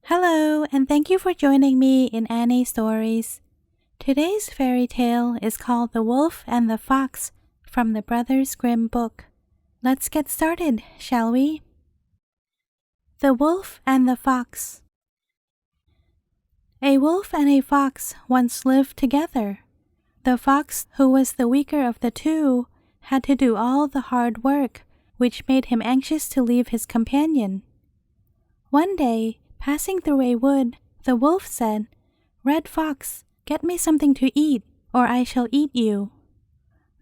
Hello, and thank you for joining me in Annie Stories. Today's fairy tale is called The Wolf and the Fox from the Brothers Grimm book. Let's get started, shall we? The Wolf and the Fox. A wolf and a fox once lived together. The fox, who was the weaker of the two, had to do all the hard work, which made him anxious to leave his companion. One day, passing through a wood, the wolf said, "Red Fox, get me something to eat, or I shall eat you."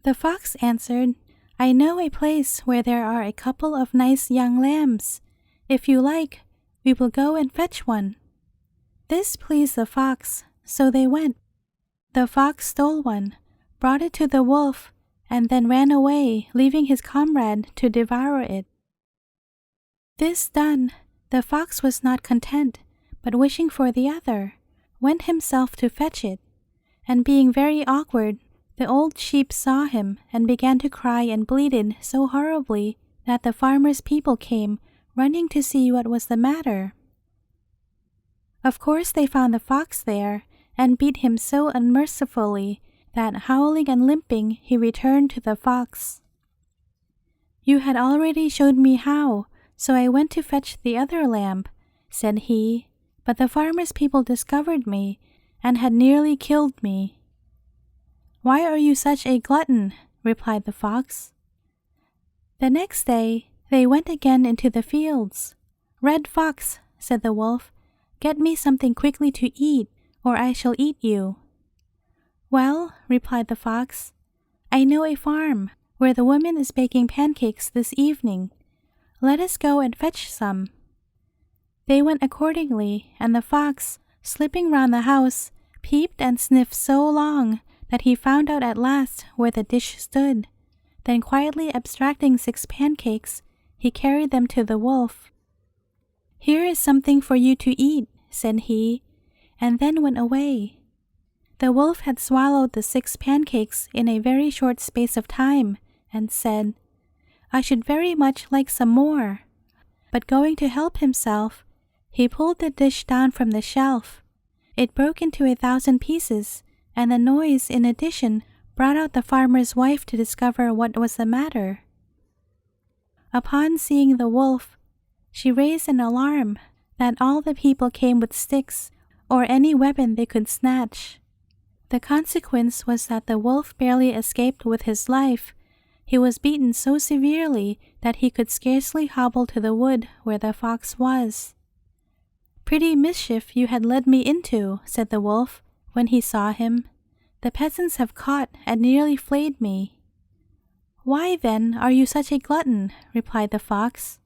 The fox answered, "I know a place where there are a couple of nice young lambs. If you like, we will go and fetch one." This pleased the fox, so they went. The fox stole one, brought it to the wolf, and then ran away, leaving his comrade to devour it. This done, the fox was not content, but wishing for the other, went himself to fetch it. And being very awkward, the old sheep saw him and began to cry and bleated so horribly that the farmer's people came running to see what was the matter. Of course they found the fox there and beat him so unmercifully that, howling and limping, he returned to the fox. "You had already showed me how, so I went to fetch the other lamb," said he, "but the farmer's people discovered me and had nearly killed me." "Why are you such a glutton?" replied the fox. The next day they went again into the fields. "Red Fox," said the wolf, "get me something quickly to eat, or I shall eat you." "Well," replied the fox, "I know a farm where the woman is baking pancakes this evening. Let us go and fetch some." They went accordingly, and the fox, slipping round the house, peeped and sniffed so long that he found out at last where the dish stood. Then, quietly abstracting 6 pancakes, he carried them to the wolf. "Here is something for you to eat," said he, and then went away. The wolf had swallowed the 6 pancakes in a very short space of time, and said, "I should very much like some more." But going to help himself, he pulled the dish down from the shelf. It broke into 1,000 pieces, and the noise, in addition, brought out the farmer's wife to discover what was the matter. Upon seeing the wolf, she raised an alarm that all the people came with sticks or any weapon they could snatch. The consequence was that the wolf barely escaped with his life. He was beaten so severely that he could scarcely hobble to the wood where the fox was. "Pretty mischief you had led me into," said the wolf, when he saw him. "The peasants have caught and nearly flayed me." "Why, then, are you such a glutton?" replied the fox.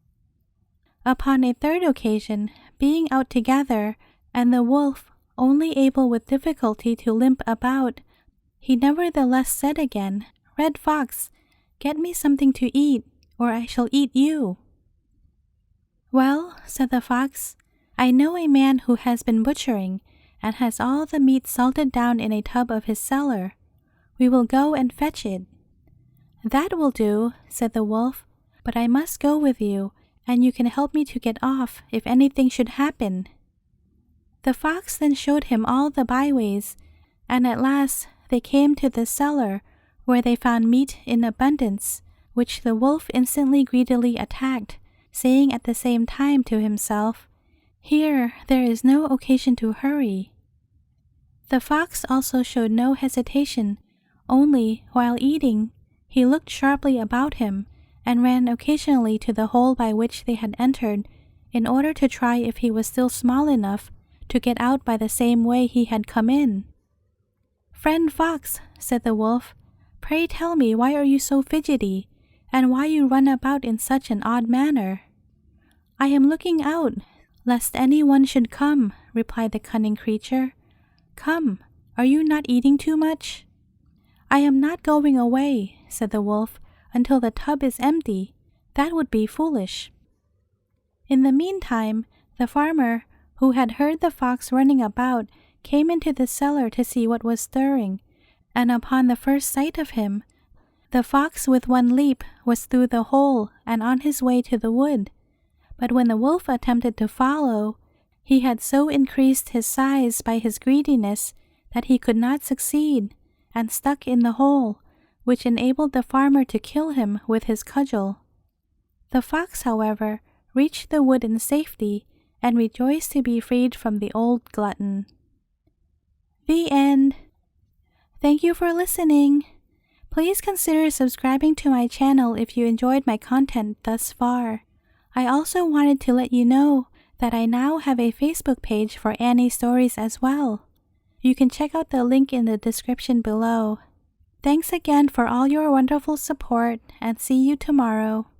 Upon a third occasion, being out together, and the wolf only able with difficulty to limp about, he nevertheless said again, "Red Fox, get me something to eat, or I shall eat you." "Well," said the fox, "I know a man who has been butchering, and has all the meat salted down in a tub of his cellar. We will go and fetch it." "That will do," said the wolf, "but I must go with you, and you can help me to get off if anything should happen." The fox then showed him all the byways, and at last they came to the cellar, where they found meat in abundance, which the wolf instantly greedily attacked, saying at the same time to himself, "Here there is no occasion to hurry." The fox also showed no hesitation, only, while eating, he looked sharply about him, and ran occasionally to the hole by which they had entered, in order to try if he was still small enough to get out by the same way he had come in. "Friend Fox," said the wolf, "pray tell me why are you so fidgety, and why you run about in such an odd manner?" "I am looking out, lest any one should come," replied the cunning creature. "Come, are you not eating too much?" "I am not going away," said the wolf, "until the tub is empty. That would be foolish." In the meantime, the farmer, who had heard the fox running about, came into the cellar to see what was stirring, and upon the first sight of him, the fox with one leap was through the hole and on his way to the wood. But when the wolf attempted to follow, He had so increased his size by his greediness that he could not succeed, and stuck in the hole, which enabled the farmer to kill him with his cudgel. The fox, however, reached the wood in safety and rejoiced to be freed from the old glutton. The end. Thank you for listening. Please consider subscribing to my channel if you enjoyed my content thus far. I also wanted to let you know that I now have a Facebook page for Anny stories as well. You can check out the link in the description below. Thanks again for all your wonderful support, and see you tomorrow.